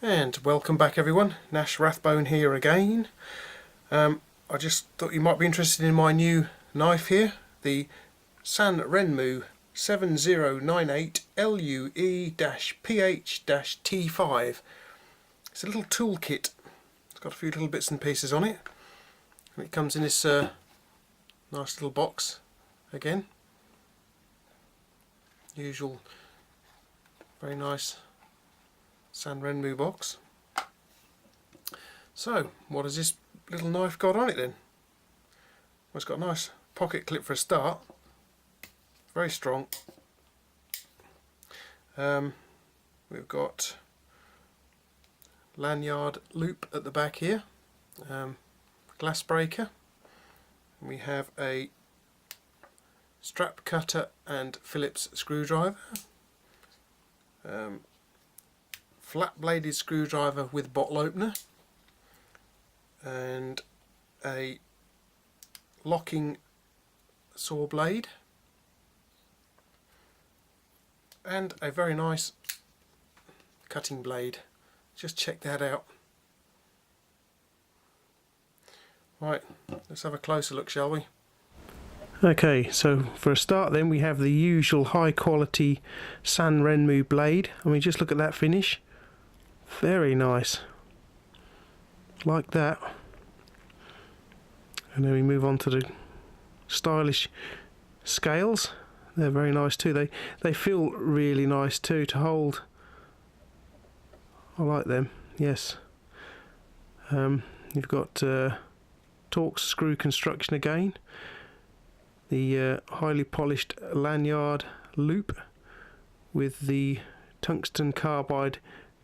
And welcome back everyone, Nash Rathbone here again. I just thought you might be interested in my new knife here, the Sanrenmu 7098 LUE-PH-T5. It's a little toolkit. It's got a few little bits and pieces on it. And it comes in this nice little box again. Usual, very nice Sanrenmu box. So, what has this little knife got on it then? Well, it's got a nice pocket clip for a start. Very strong. We've got lanyard loop at the back here. Glass breaker. We have a strap cutter and Phillips screwdriver. Flat bladed screwdriver with bottle opener, and a locking saw blade, and a very nice cutting blade. Just check that out. Right, let's have a closer look, shall we? Okay, so for a start then we have the usual high quality Sanrenmu blade. I mean, just look at that finish. Very nice, like that. And then we move on to the stylish scales. They're very nice too. They feel really nice too to hold. I like them. Yes. You've got Torx screw construction again. The highly polished lanyard loop with the tungsten carbide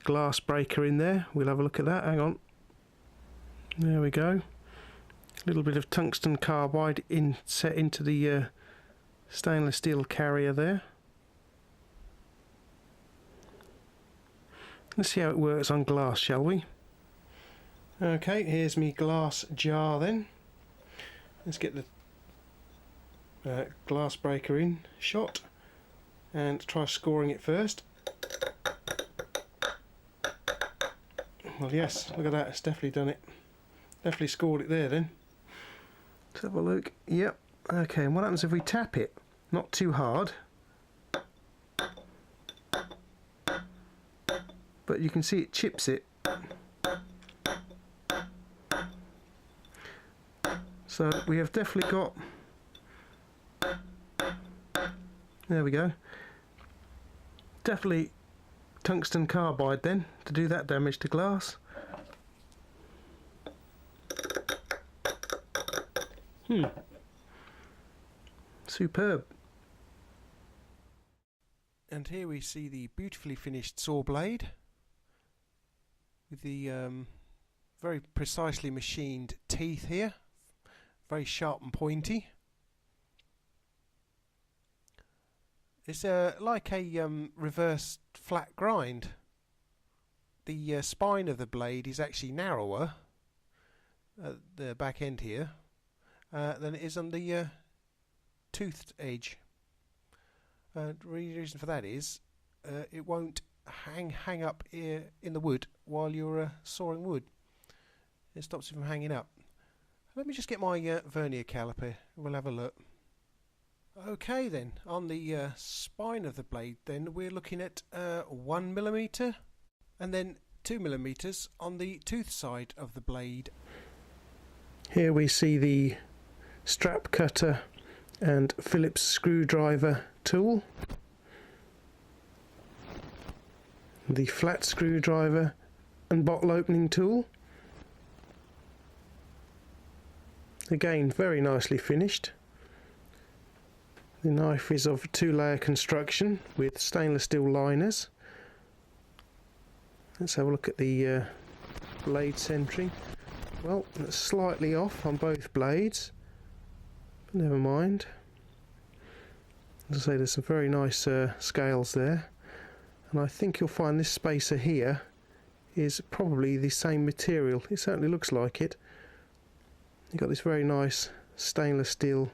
glass breaker in there. We'll have a look at that. Hang on. There we go. A little bit of tungsten carbide set into the stainless steel carrier there. Let's see how it works on glass, shall we? Okay, here's me glass jar then. Let's get the glass breaker in shot and try scoring it first. Well, yes, look at that, it's definitely done it. Definitely scored it there then. Let's have a look. Yep. Okay, and what happens if we tap it? Not too hard. But you can see it chips it. So we have definitely got... There we go. Definitely tungsten carbide then to do that damage to glass. Superb. And here we see the beautifully finished saw blade with the very precisely machined teeth here, very sharp and pointy. It's like a reverse flat grind. The spine of the blade is actually narrower at the back end here than it is on the toothed edge. The reason for that is it won't hang up in the wood while you're sawing wood. It stops it from hanging up. Let me just get my vernier caliper. We'll have a look. Okay then, on the spine of the blade then we're looking at 1mm and then 2mm on the tooth side of the blade. Here we see the strap cutter and Phillips screwdriver tool, the flat screwdriver and bottle opening tool. Again, very nicely finished. The knife is of two-layer construction with stainless steel liners. Let's have a look at the blade centering. Well, it's slightly off on both blades, but never mind. As I say, there's some very nice scales there, and I think you'll find this spacer here is probably the same material. It certainly looks like it. You've got this very nice stainless steel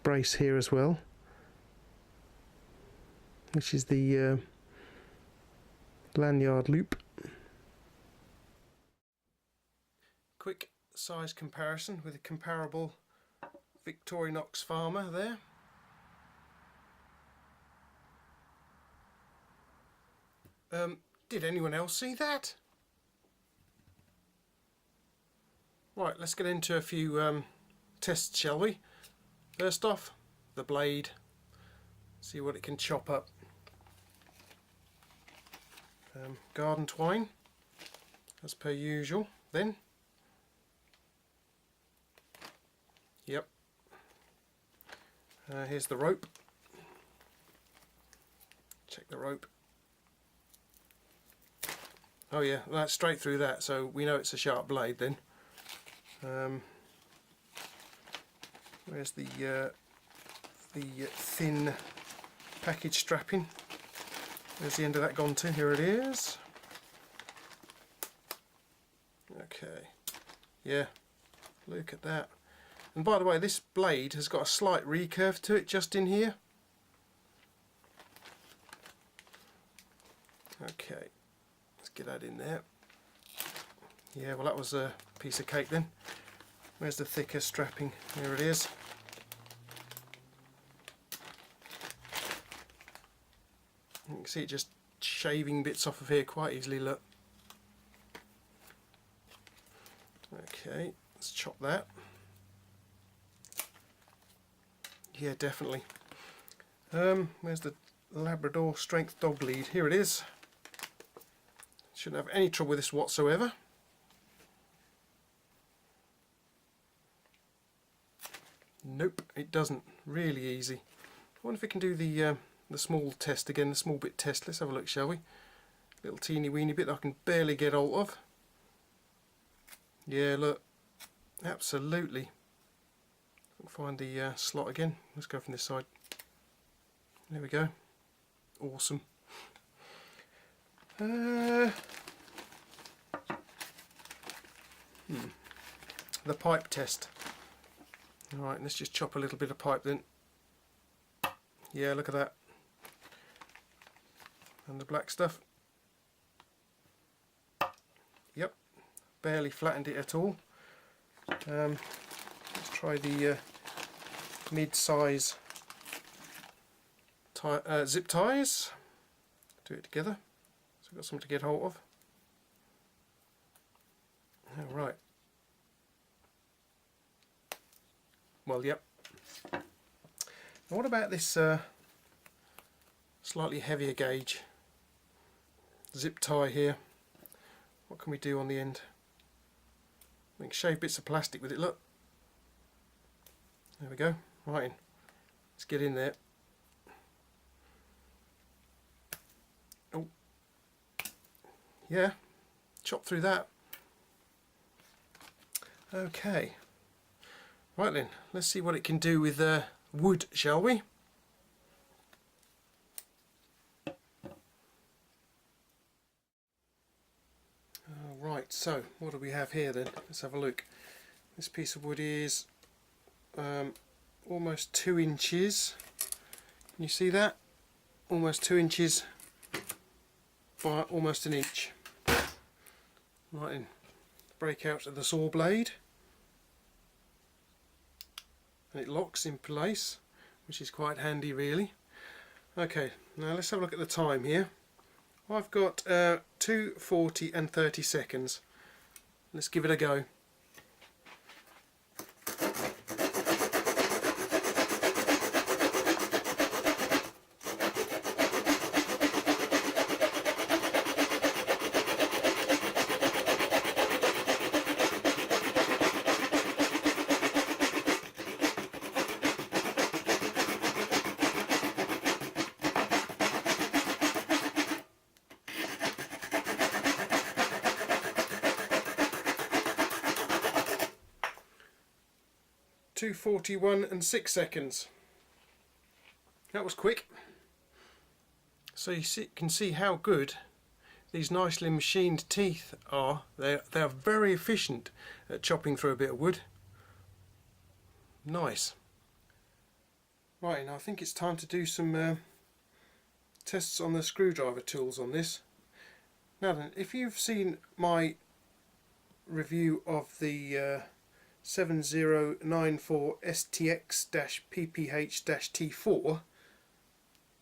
brace here as well, which is the lanyard loop. Quick size comparison with a comparable Victorinox Farmer there. Did anyone else see that? Right, let's get into a few tests, shall we? First off, the blade. See what it can chop up. Garden twine, as per usual. Then, yep. Here's the rope. Check the rope. Oh yeah, that's straight through that, so we know it's a sharp blade then. Where's the thin package strapping? Where's the end of that gone to? Here it is. Okay, yeah, look at that. And by the way, this blade has got a slight recurve to it just in here. Okay, let's get that in there. Yeah, well that was a piece of cake then. Where's the thicker strapping? Here it is. You can see it just shaving bits off of here quite easily, look. Okay, let's chop that. Yeah, definitely. Where's the Labrador Strength Dog Lead? Here it is. Shouldn't have any trouble with this whatsoever. Nope, it doesn't. Really easy. I wonder if we can do the small test again, the small bit test. Let's have a look, shall we? Little teeny weeny bit that I can barely get hold of. Yeah, look. Absolutely. Find the slot again. Let's go from this side. There we go. Awesome. The pipe test. Alright, let's just chop a little bit of pipe then. Yeah, look at that. And the black stuff. Yep, barely flattened it at all. Let's try the mid-size zip ties. Do it together. So we've got something to get hold of. Alright. Well, yep. Now what about this slightly heavier gauge zip tie here? What can we do on the end? We can shave bits of plastic with it, look. There we go. Right in. Let's get in there. Oh. Yeah. Chop through that. Okay. Right then, let's see what it can do with wood, shall we? Right, so what do we have here then? Let's have a look. This piece of wood is almost 2 inches. Can you see that? Almost 2 inches by almost an inch. Right then, break out of the saw blade. And it locks in place, which is quite handy really. Okay, now let's have a look at the time here. I've got 2:40 and 30 seconds. Let's give it a go. .241 and 6 seconds. That was quick. So you can see how good these nicely machined teeth are. They are very efficient at chopping through a bit of wood. Nice. Right, now I think it's time to do some tests on the screwdriver tools on this. Now then, if you've seen my review of the 7094 STX-PPH-T4,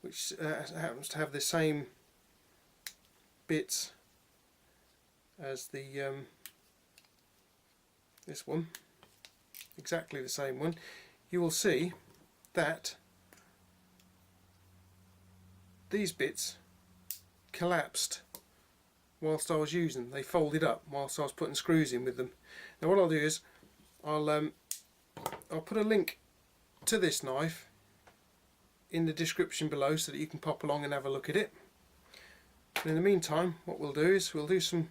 which happens to have the same bits as the this one, exactly the same one, you will see that these bits collapsed whilst I was using them. They folded up whilst I was putting screws in with them. Now what I'll do is I'll put a link to this knife in the description below so that you can pop along and have a look at it. And in the meantime, what we'll do is we'll do some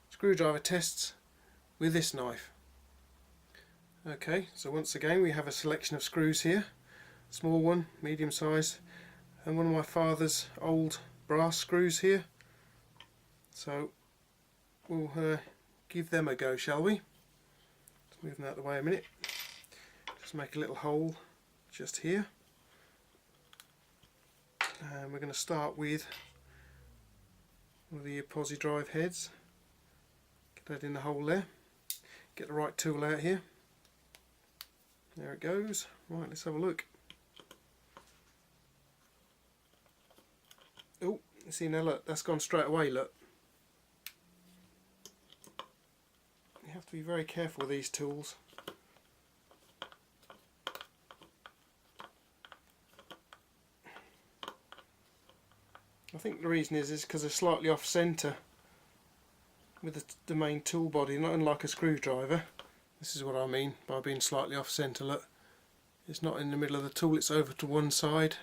screwdriver tests with this knife. Okay, so once again we have a selection of screws here, small one, medium size, and one of my father's old brass screws here. So we'll give them a go, shall we? Let's move them out of the way a minute. Just make a little hole just here, and we're going to start with one of the posi drive heads. Get that in the hole there. Get the right tool out here. There it goes. Right, let's have a look. Oh, you see now, look, that's gone straight away, look. You have to be very careful with these tools. I think the reason is because they're slightly off centre with the main tool body, not unlike a screwdriver. This is what I mean by being slightly off centre. Look, it's not in the middle of the tool, it's over to one side,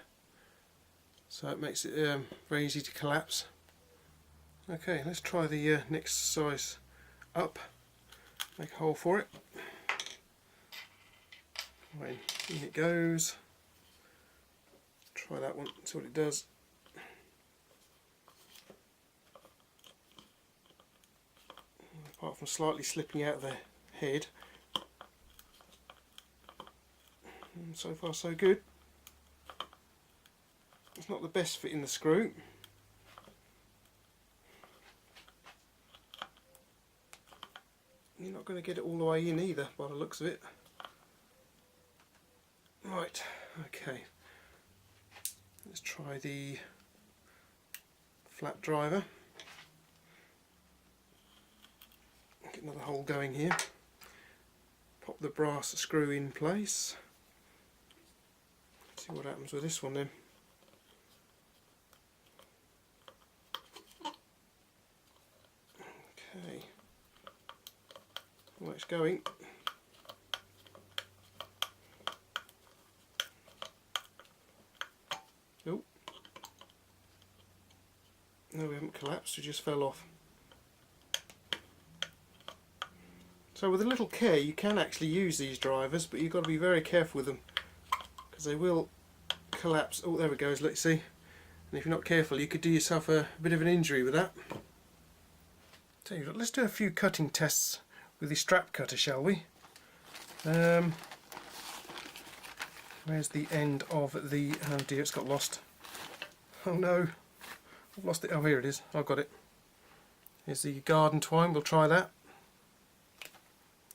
so it makes it very easy to collapse. Okay, let's try the next size up. Make a hole for it. Right, in it goes. Try that one, see what it does. Apart from slightly slipping out of the head, and so far so good. It's not the best fit in the screw. You're not going to get it all the way in either by the looks of it. Right, okay. Let's try the flat driver. Get another hole going here. Pop the brass screw in place. See what happens with this one then. Okay. Well, it's going. Oh. No, we haven't collapsed, it just fell off. So with a little care you can actually use these drivers, but you've got to be very careful with them because they will collapse. Oh, there it goes, let's see. And if you're not careful you could do yourself a bit of an injury with that. Tell you what, let's do a few cutting tests with the strap cutter, shall we? Where's the end of the... oh dear, it's got lost. Oh no, I've lost it. Oh, here it is, I've got it. Here's the garden twine, we'll try that.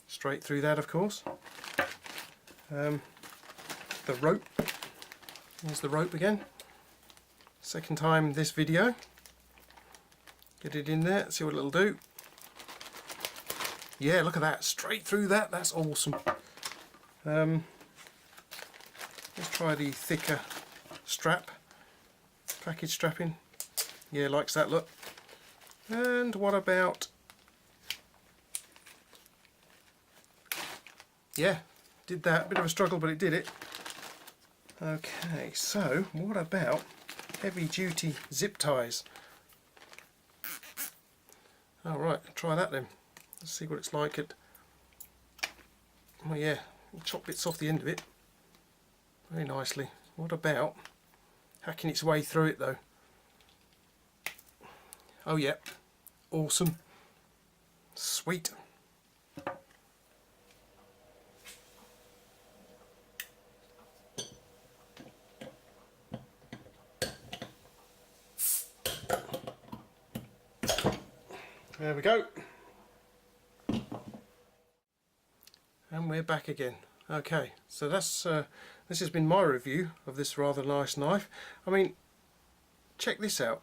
Straight through that, of course. The rope. Here's the rope again. Second time this video. Get it in there, see what it'll do. Yeah, look at that, straight through that, that's awesome. Let's try the thicker strap, package strapping. Yeah, likes that look. And what about... yeah, did that, bit of a struggle but it did it. Okay, so what about heavy duty zip ties? Alright, try that then. Let's see what it's like at... oh yeah, chop bits off the end of it very nicely. What about hacking its way through it though? Oh yeah, awesome, sweet. There we go. And we're back again. Okay, so that's this has been my review of this rather nice knife. I mean, check this out.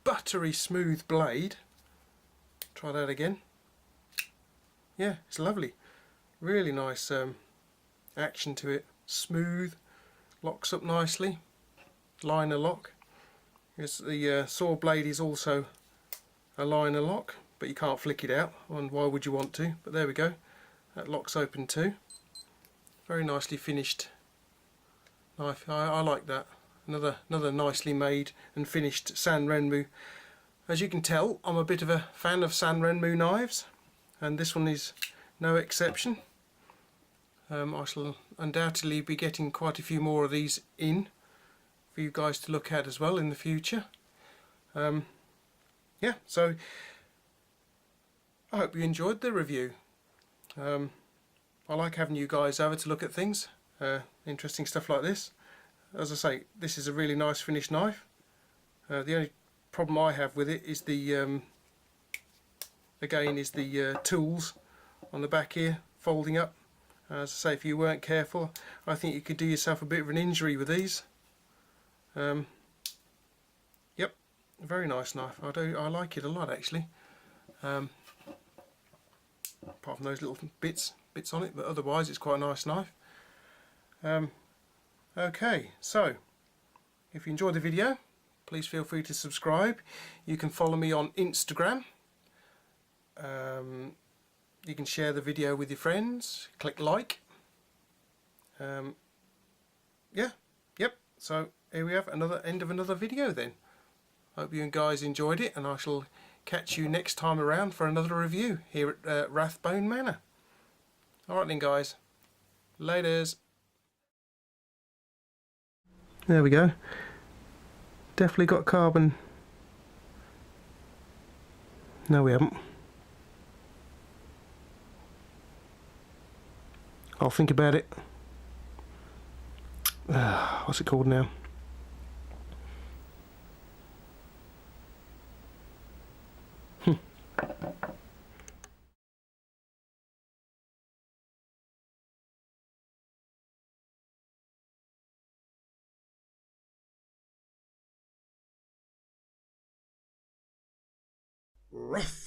Buttery smooth blade. Try that again. Yeah, it's lovely. Really nice action to it. Smooth, locks up nicely. Liner lock. The saw blade is also a liner lock, but you can't flick it out, and why would you want to? But there we go, that locks open too. Very nicely finished knife. I like that. Another nicely made and finished Sanrenmu. As you can tell, I'm a bit of a fan of Sanrenmu knives, and this one is no exception. I shall undoubtedly be getting quite a few more of these in for you guys to look at as well in the future. Yeah, so I hope you enjoyed the review. I like having you guys over to look at things, interesting stuff like this. As I say, this is a really nice finished knife. The only problem I have with it is the tools on the back here folding up. As I say, if you weren't careful, I think you could do yourself a bit of an injury with these. Yep, very nice knife. I like it a lot actually. Apart from those little bits on it, but otherwise it's quite a nice knife. Okay, so if you enjoyed the video, please feel free to subscribe. You can follow me on Instagram. You can share the video with your friends. Click like. Yeah, yep. So here we have another end of another video then. Hope you guys enjoyed it, and I shall catch you next time around for another review here at Rathbone Manor. Alright then guys, laters. There we go. Definitely got carbon. No, we haven't. I'll think about it. What's it called now? Rough.